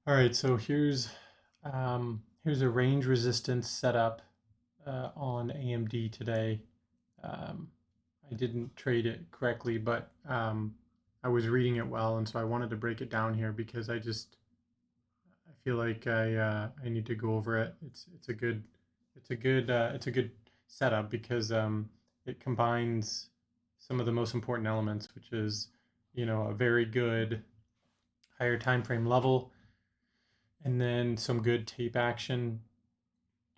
All right, so here's a range resistance setup on AMD today. Um, I didn't trade it correctly, but I was reading it well, and so I wanted to break it down here because I feel like I need to go over it. It's a good setup because it combines some of the most important elements, which is a very good higher time frame level and then some good tape action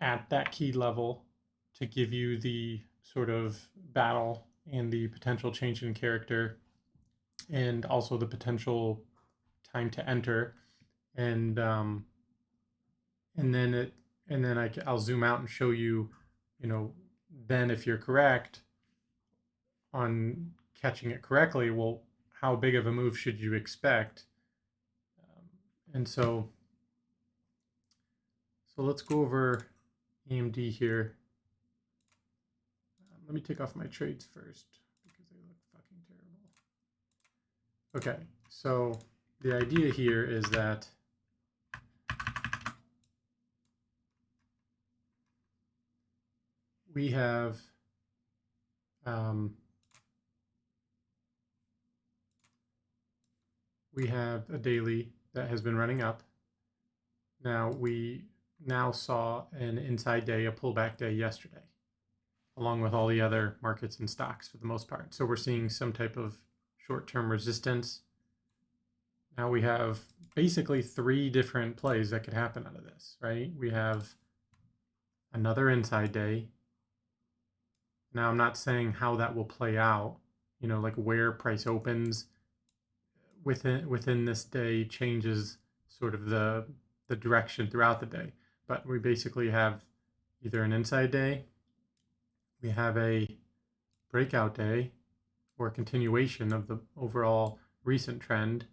at that key level to give you the sort of battle and the potential change in character and also the potential time to enter and and then it and then I'll zoom out and show you, you know, then if you're correct on catching it correctly, well, how big of a move should you expect? And so let's go over AMD here. Let me take off my trades first because they look fucking terrible. Okay, so the idea here is that we have um, a daily that has been running up. Now we saw an inside day, a pullback day yesterday, along with all the other markets and stocks for the most part. So we're seeing some type of short-term resistance. Now we have basically three different plays that could happen out of this, right? We have another inside day. Now I'm not saying how that will play out, like where price opens within this day changes sort of the direction throughout the day. But we basically have either an inside day, we have a breakout day, or a continuation of the overall recent trend,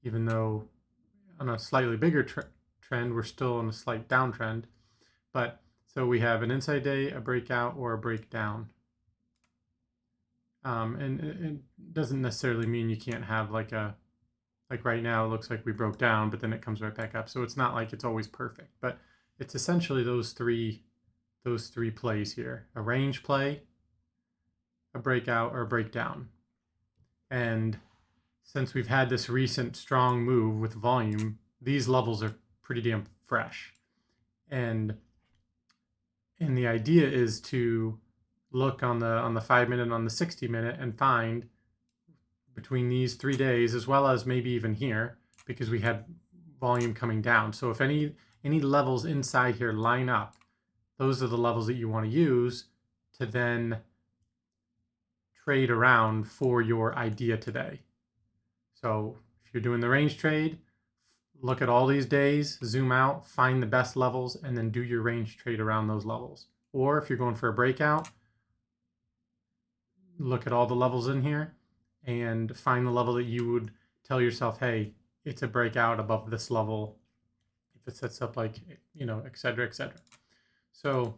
even though on a slightly bigger trend, we're still on a slight downtrend. But so we have an inside day, a breakout, or a breakdown. And it doesn't necessarily mean you can't have like right now it looks like we broke down, but then it comes right back up. So it's not like it's always perfect, but it's essentially those three plays here: a range play, a breakout, or a breakdown. And since we've had this recent strong move with volume, these levels are pretty damn fresh. And the idea is to look on the 5 minute and on the 60 minute and find between these 3 days, as well as maybe even here, because we had volume coming down. So if any levels inside here line up, those are the levels that you want to use to then trade around for your idea today. So if you're doing the range trade, look at all these days, zoom out, find the best levels, and then do your range trade around those levels. Or if you're going for a breakout, look at all the levels in here and find the level that you would tell yourself, hey, it's a breakout above this level if it sets up like, et cetera, et cetera. So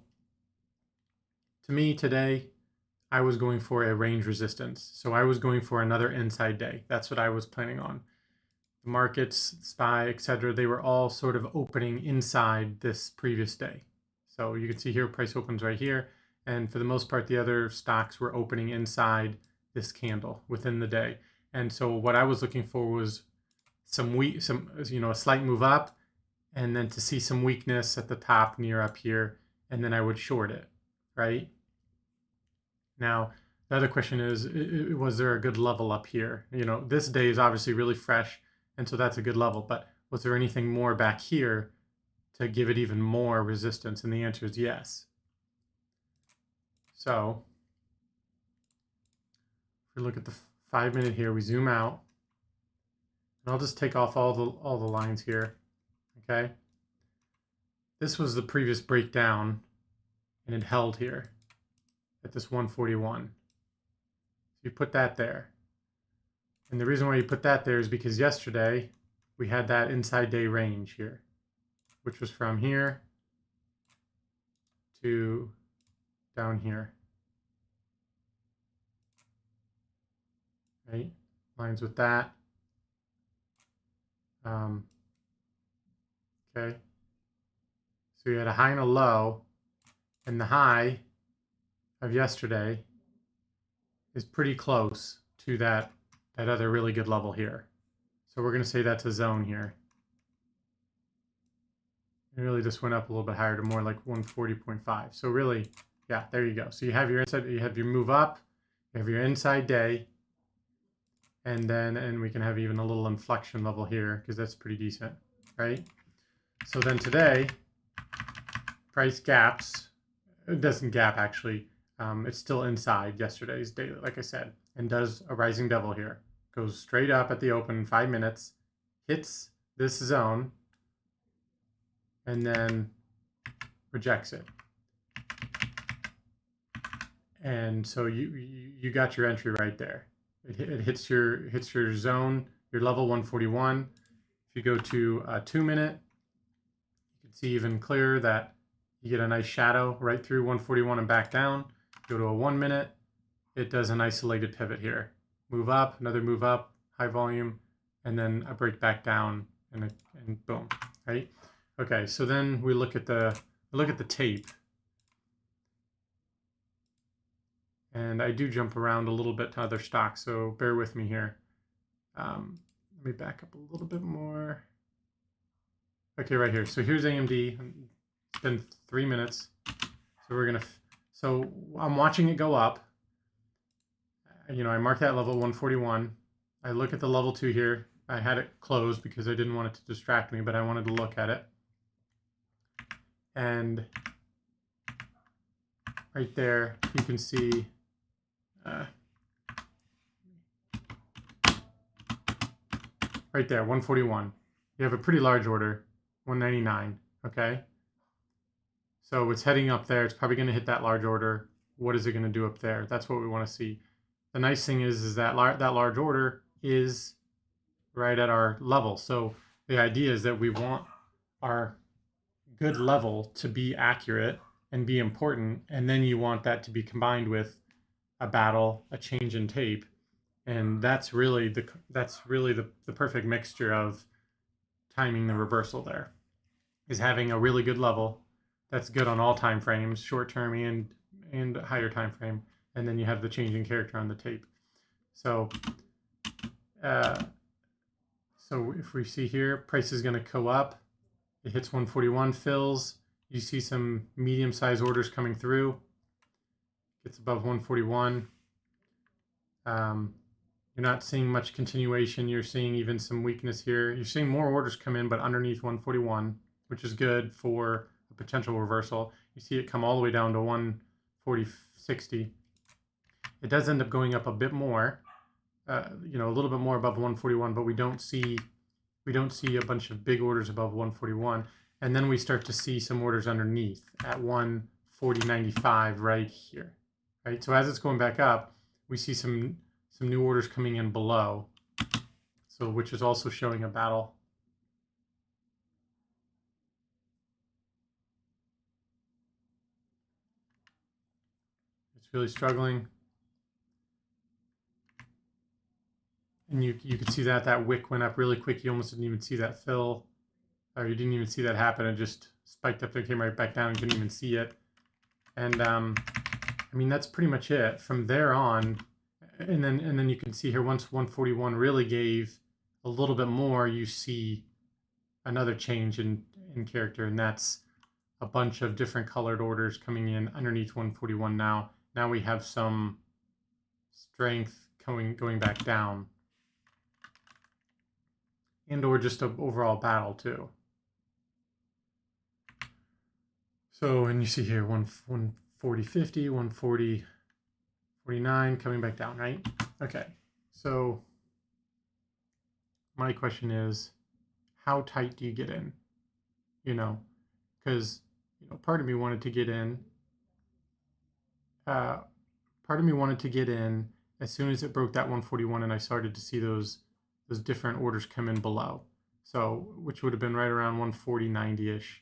to me today, I was going for a range resistance. So I was going for another inside day. That's what I was planning on. The markets, SPY, et cetera, they were all sort of opening inside this previous day. So you can see here, price opens right here. And for the most part, the other stocks were opening inside this candle within the day. And so what I was looking for was a slight move up, and then to see some weakness at the top near up here, and then I would short it, right? Now, the other question is, was there a good level up here? This day is obviously really fresh, and so that's a good level, but was there anything more back here to give it even more resistance? And the answer is yes. So if we look at the 5 minute here, we zoom out, and I'll just take off all the lines here, okay? This was the previous breakdown, and it held here at this 141. So you put that there. And the reason why you put that there is because yesterday we had that inside day range here, which was from here to down here, right? Lines with that. Okay. So you had a high and a low, and the high of yesterday is pretty close to that other really good level here. So we're going to say that's a zone here. It really just went up a little bit higher to more like 140.5. So really, yeah, there you go. So you have your inside, you have your move up, you have your inside day, and we can have even a little inflection level here because that's pretty decent, right? So then today, price gaps. It doesn't gap actually. It's still inside yesterday's daily, like I said, and does a rising devil here. Goes straight up at the open in 5 minutes, hits this zone, and then rejects it. And so you got your entry right there. It hits your zone, your level 141. If you go to a 2 minute, you can see even clearer that you get a nice shadow right through 141 and back down. Go to a 1 minute, it does an isolated pivot here. Move up, another move up, high volume, and then a break back down, and boom, right? Okay, so then we look at the tape, and I do jump around a little bit to other stocks, so bear with me here. Let me back up a little bit more. Okay, right here. So here's AMD. It's been 3 minutes, so so I'm watching it go up. You know, I mark that level 141. I look at the level 2 here. I had it closed because I didn't want it to distract me, but I wanted to look at it. And right there, you can see right there, 141. You have a pretty large order, 199, okay? So it's heading up there. It's probably going to hit that large order. What is it going to do up there? That's what we want to see. The nice thing is that that large order is right at our level. So the idea is that we want our good level to be accurate and be important, and then you want that to be combined with a battle, a change in tape, and that's really the perfect mixture of timing the reversal. There is having a really good level that's good on all time frames, short term and higher time frame, and then you have the changing character on the tape. So so if we see here, price is going to go up. It hits 141, fills. You see some medium-sized orders coming through. Gets above 141. You're not seeing much continuation. You're seeing even some weakness here. You're seeing more orders come in, but underneath 141, which is good for a potential reversal. You see it come all the way down to 140.60. It does end up going up a bit more, you know, a little bit more above 141, but we don't see a bunch of big orders above 141. And then we start to see some orders underneath at 140.95 right here, right? So as it's going back up, we see some new orders coming in below, so which is also showing a battle. It's really struggling. And you can see that wick went up really quick. You almost didn't even see that fill, or you didn't even see that happen. It just spiked up and came right back down. You couldn't even see it. And I mean, that's pretty much it. From there on, and then you can see here, once 141 really gave a little bit more, you see another change in character, and that's a bunch of different colored orders coming in underneath 141 now. Now we have some strength going back down, and or just an overall battle too. So, and you see here 140.50, 140.49 coming back down, right? Okay, so my question is, how tight do you get in? You know, because part of me wanted to get in. Part of me wanted to get in as soon as it broke that 141, and I started to see those different orders come in below. So, which would have been right around 140.90-ish.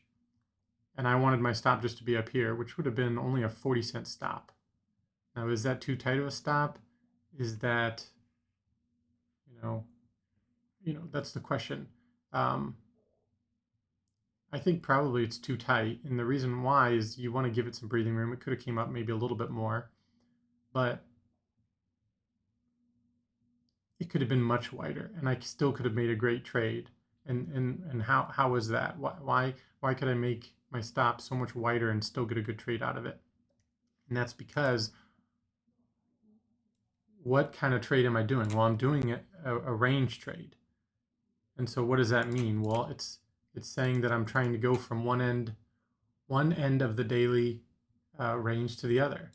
And I wanted my stop just to be up here, which would have been only a 40-cent stop. Now, is that too tight of a stop? Is that, that's the question. I I think probably it's too tight, and the reason why is you want to give it some breathing room. It could have came up maybe a little bit more, but it could have been much wider, and I still could have made a great trade. And how was that? Why could I make my stop so much wider and still get a good trade out of it? And that's because what kind of trade am I doing? Well, I'm doing a range trade. And so what does that mean? Well, it's saying that I'm trying to go from one end of the daily range to the other.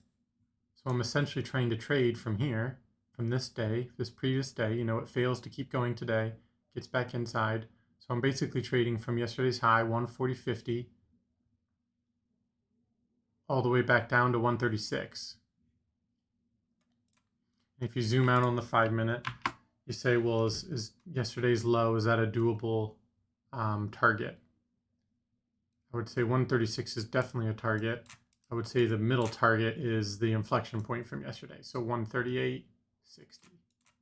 So I'm essentially trying to trade from here, from this day, this previous day. You know, it fails to keep going today, gets back inside. So I'm basically trading from yesterday's high, 140.50, all the way back down to 136. If you zoom out on the 5-minute, you say, well, is yesterday's low, is that a doable target? I would say 136 is definitely a target. I would say the middle target is the inflection point from yesterday. So 138.60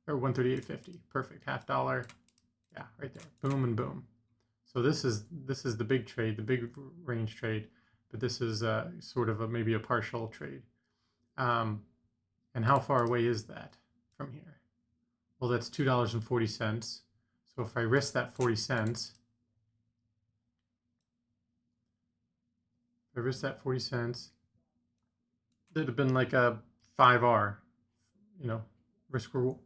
or 138.50. Perfect. $0.50. Yeah, right there. Boom and boom. So this is the big trade, the big range trade, but this is sort of maybe a partial trade. And how far away is that from here? Well, that's $2.40. So if I risk that 40 cents, that'd have been like a 5R, you know, risk 4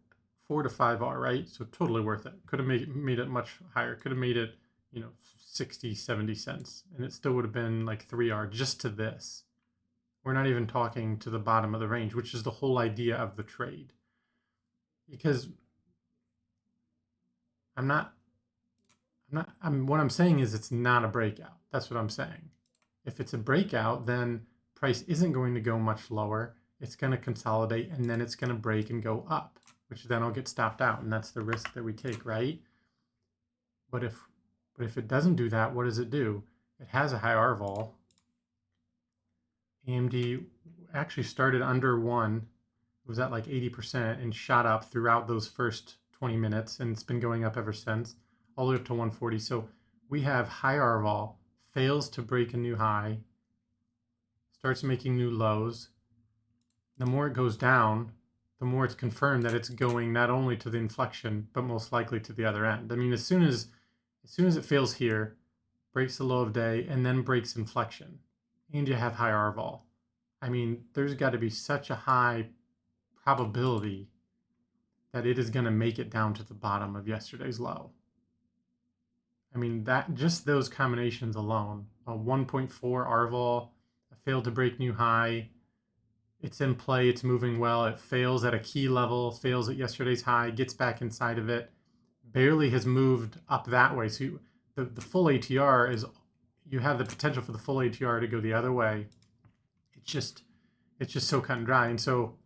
to 5R, right? So totally worth it. Could have made it much higher. Could have made it, you know, 60, 70 cents, and it still would have been like 3R just to this. We're not even talking to the bottom of the range, which is the whole idea of the trade. Because what I'm saying is it's not a breakout. That's what I'm saying. If it's a breakout, then price isn't going to go much lower. It's going to consolidate, and then it's going to break and go up, which then I'll get stopped out, and that's the risk that we take, right? But if it doesn't do that, what does it do? It has a high R vol. AMD actually started under 1. It was at like 80% and shot up throughout those first 20 minutes, and it's been going up ever since, all the way up to 140. So we have high R vol, fails to break a new high, starts making new lows. The more it goes down, the more it's confirmed that it's going not only to the inflection, but most likely to the other end. I mean, as soon as it fails here, breaks the low of day, and then breaks inflection, and you have high R vol. I mean, there's got to be such a high probability that it is going to make it down to the bottom of yesterday's low. I mean, that just those combinations alone, a 1.4 R vol, a failed to break new high, it's in play, it's moving well, it fails at a key level, fails at yesterday's high, gets back inside of it, barely has moved up that way. So the full ATR is, you have the potential for the full ATR to go the other way. It's just so cut and dry. And so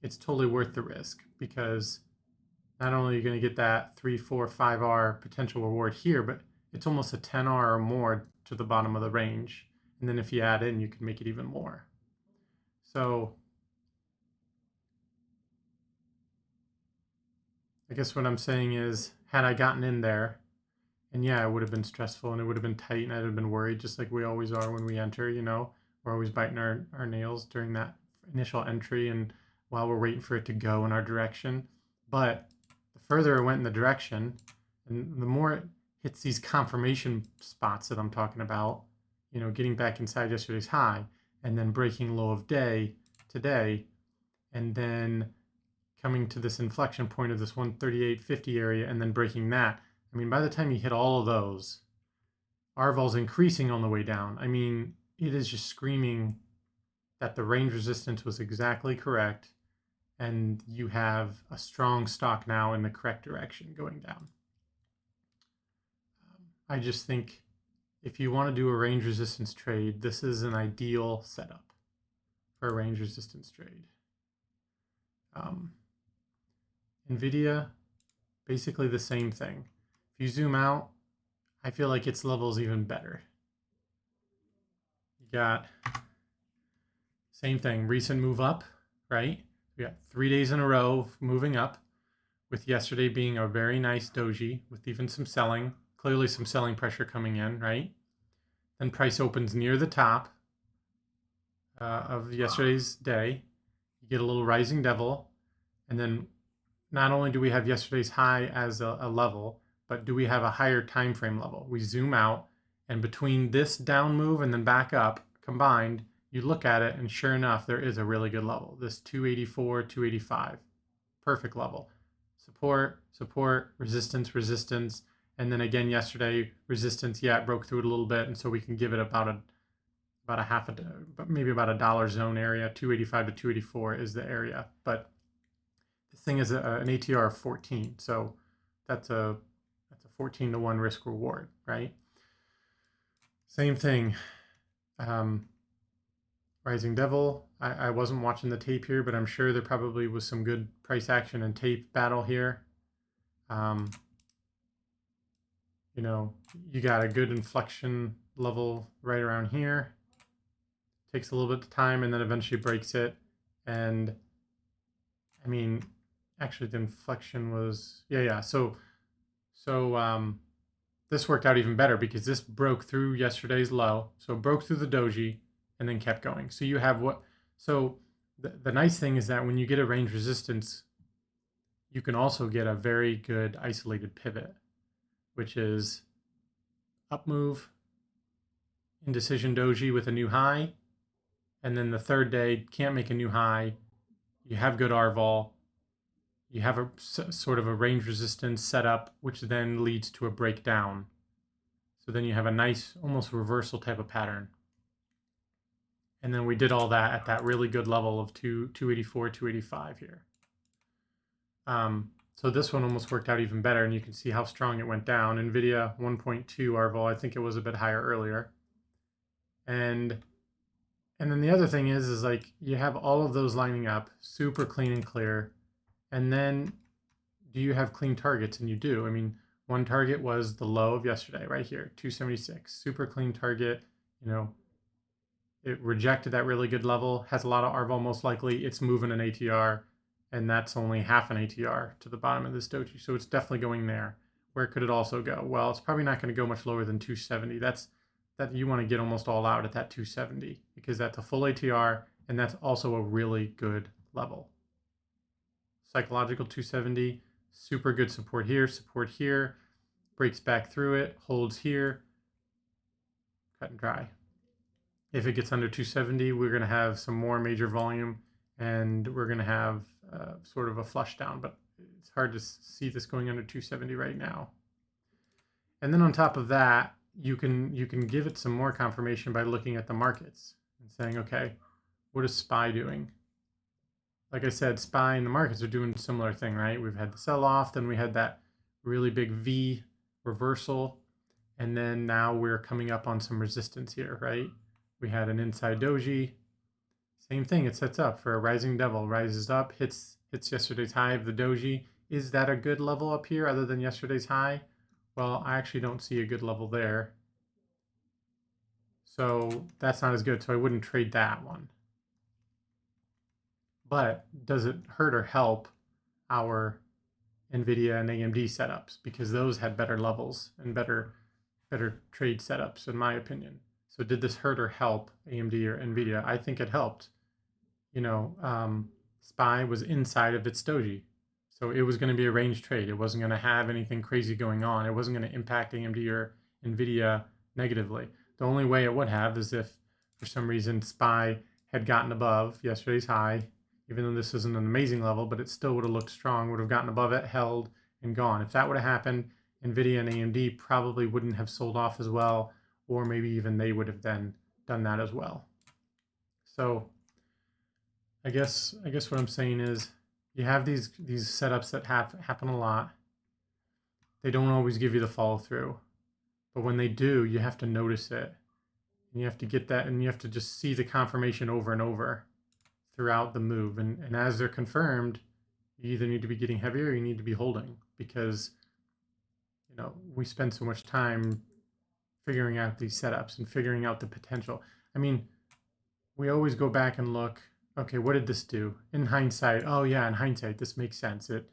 it's totally worth the risk, because not only are you going to get that 3, 4, 5R potential reward here, but it's almost a 10R or more to the bottom of the range. And then if you add in, you can make it even more. So I guess what I'm saying is, had I gotten in there, and yeah, it would have been stressful and it would have been tight and I'd have been worried, just like we always are when we enter, you know, we're always biting our nails during that initial entry and while we're waiting for it to go in our direction. But the further it went in the direction, and the more it hits these confirmation spots that I'm talking about, you know, getting back inside yesterday's high and then breaking low of day today, and then coming to this inflection point of this 138.50 area and then breaking that. I mean, by the time you hit all of those, R vol's increasing on the way down. I mean, it is just screaming that the range resistance was exactly correct, and you have a strong stock now in the correct direction going down. I just think if you want to do a range resistance trade, this is an ideal setup for a range resistance trade. NVIDIA, basically the same thing. If you zoom out, I feel like its level is even better. You got same thing, recent move up, right? We got 3 days in a row of moving up, with yesterday being a very nice doji with even some selling, clearly some selling pressure coming in, right? then price opens near the top of yesterday's day. You get a little rising devil, and then not only do we have yesterday's high as a level, but do we have a higher time frame level? We zoom out, and between this down move and then back up combined, you look at it, and sure enough, there is a really good level. This 284, 285, perfect level. Support, support, resistance, resistance, and then again yesterday, resistance. Yeah, it broke through it a little bit, and so we can give it about a half a, maybe about a dollar zone area. 285 to 284 is the area, but this thing is an ATR of 14, so that's a 14 to 1 risk reward, right? Same thing. Rising Devil. I wasn't watching the tape here, but I'm sure there probably was some good price action and tape battle here. You know, you got a good inflection level right around here. Takes a little bit of time and then eventually breaks it. And I mean, actually the inflection was, yeah. So this worked out even better because this broke through yesterday's low. So it broke through the doji and then kept going. So you have what, so the nice thing is that when you get a range resistance, you can also get a very good isolated pivot, which is up move, indecision doji with a new high, and then the third day can't make a new high. You have good RVol. You have a sort of a range resistance setup, which then leads to a breakdown. So then you have a nice, almost reversal type of pattern. And then we did all that at that really good level of 284, 285 here. So this one almost worked out even better, and you can see how strong it went down. NVIDIA 1.2 RVol, I think it was a bit higher earlier. And then the other thing is like you have all of those lining up, super clean and clear. And then do you have clean targets? And you do. I mean, one target was the low of yesterday right here, 276, super clean target. You know, it rejected that really good level, has a lot of RVol most likely. It's moving an ATR, and that's only half an ATR to the bottom of this doji. So it's definitely going there. Where could it also go? Well, it's probably not going to go much lower than 270. That you want to get almost all out at that 270 because that's a full ATR, and that's also a really good level. Psychological 270, super good support here, breaks back through it, holds here, cut and dry. If it gets under 270, we're going to have some more major volume, and we're going to have sort of a flush down, but it's hard to see this going under 270 right now. And then on top of that, you can give it some more confirmation by looking at the markets and saying, okay, what is SPY doing? Like I said, SPY and the markets are doing a similar thing, right? We've had the sell-off, then we had that really big V reversal, and then now we're coming up on some resistance here, right? We had an inside doji. Same thing, it sets up for a rising devil, rises up, hits yesterday's high of the doji. Is that a good level up here other than yesterday's high? Well, I actually don't see a good level there. So that's not as good, so I wouldn't trade that one. But does it hurt or help our NVIDIA and AMD setups? Because those had better levels and better trade setups, in my opinion. So did this hurt or help AMD or NVIDIA? I think it helped. You know, SPY was inside of its doji. So it was going to be a range trade. It wasn't going to have anything crazy going on. It wasn't going to impact AMD or NVIDIA negatively. The only way it would have is if, for some reason, SPY had gotten above yesterday's high, even though this isn't an amazing level, but it still would have looked strong, would have gotten above it, held, and gone. If that would have happened, NVIDIA and AMD probably wouldn't have sold off as well, or maybe even they would have then done that as well. So I guess what I'm saying is, you have these setups that happen a lot. They don't always give you the follow through, but when they do, you have to notice it. And you have to get that, and you have to just see the confirmation over and over throughout the move. And as they're confirmed, you either need to be getting heavier or you need to be holding, because you know we spend so much time figuring out these setups and figuring out the potential. I mean, we always go back and look. Okay, what did this do? In hindsight, oh yeah, in hindsight, this makes sense. It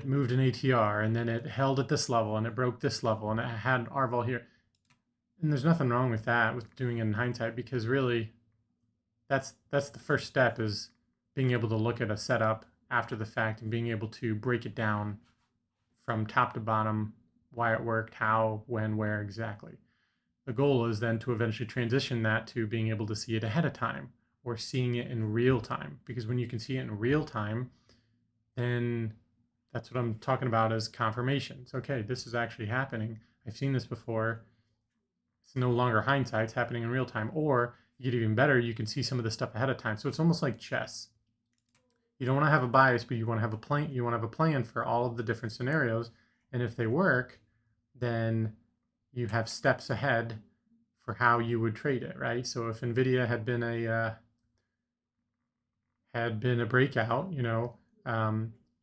moved an ATR, and then it held at this level, and it broke this level, and it had RVol here. And there's nothing wrong with that, with doing it in hindsight, because really that's the first step, is being able to look at a setup after the fact and being able to break it down from top to bottom, why it worked, how, when, where exactly. The goal is then to eventually transition that to being able to see it ahead of time or seeing it in real time. Because when you can see it in real time, then that's what I'm talking about as confirmations. Okay, this is actually happening. I've seen this before. It's no longer hindsight, it's happening in real time. Or you get even better, you can see some of the stuff ahead of time. So it's almost like chess. You don't want to have a bias, but you want to have a plan. You want to have a plan for all of the different scenarios. And if they work, then you have steps ahead for how you would trade it, right? So if NVIDIA had been a breakout,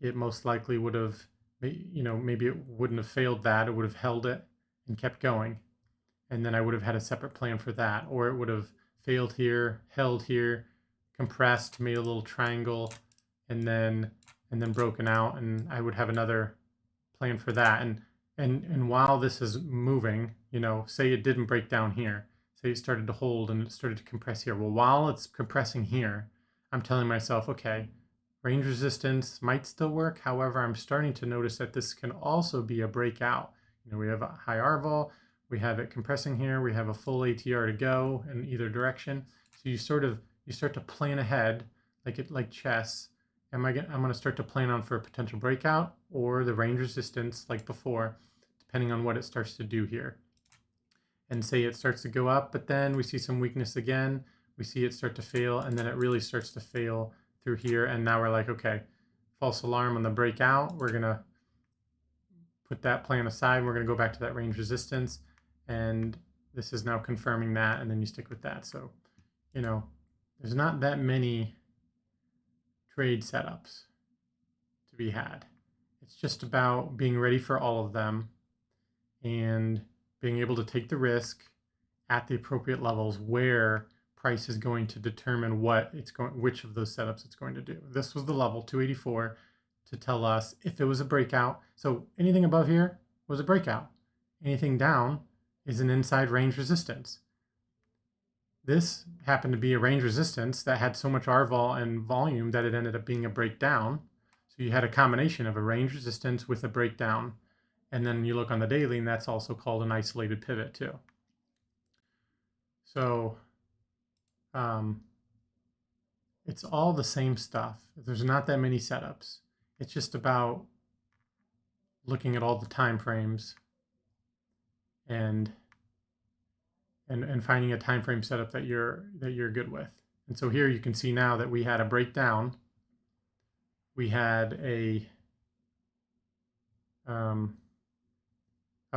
it most likely would have, maybe it wouldn't have failed that. It would have held it and kept going. And then I would have had a separate plan for that. Or it would have failed here, held here, compressed, made a little triangle, and then broken out, and I would have another plan for that. And while this is moving, say it didn't break down here, say it started to hold and it started to compress here. Well, while it's compressing here, I'm telling myself, okay, range resistance might still work. However, I'm starting to notice that this can also be a breakout. We have a high R-vol, we have it compressing here, we have a full ATR to go in either direction. So you start to plan ahead, like chess. I'm going to start to plan on for a potential breakout or the range resistance like before, depending on what it starts to do here. And say it starts to go up, but then we see some weakness again. We see it start to fail, and then it really starts to fail through here. And now we're like, okay, false alarm on the breakout. We're going to put that plan aside. We're going to go back to that range resistance. And this is now confirming that, and then you stick with that. So, there's not that many trade setups to be had. It's just about being ready for all of them and being able to take the risk at the appropriate levels where price is going to determine which of those setups it's going to do. This was the level 284 to tell us if it was a breakout. So anything above here was a breakout. Anything down is an inside range resistance. This happened to be a range resistance that had so much R-vol and volume that it ended up being a breakdown. So you had a combination of a range resistance with a breakdown. And then you look on the daily, and that's also called an isolated pivot too. So it's all the same stuff. There's not that many setups. It's just about looking at all the time frames and finding a time frame setup that you're good with. And so here you can see now that we had a breakdown. We had a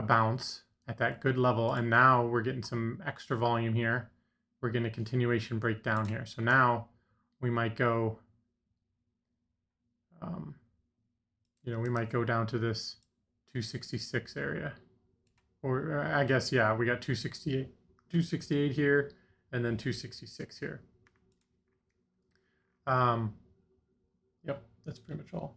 bounce at that good level, and now we're getting some extra volume here. We're getting a continuation breakdown here. So now we might go, we might go down to this 266 area, or I guess, yeah, we got 268 here, and then 266 here. Yep, that's pretty much all.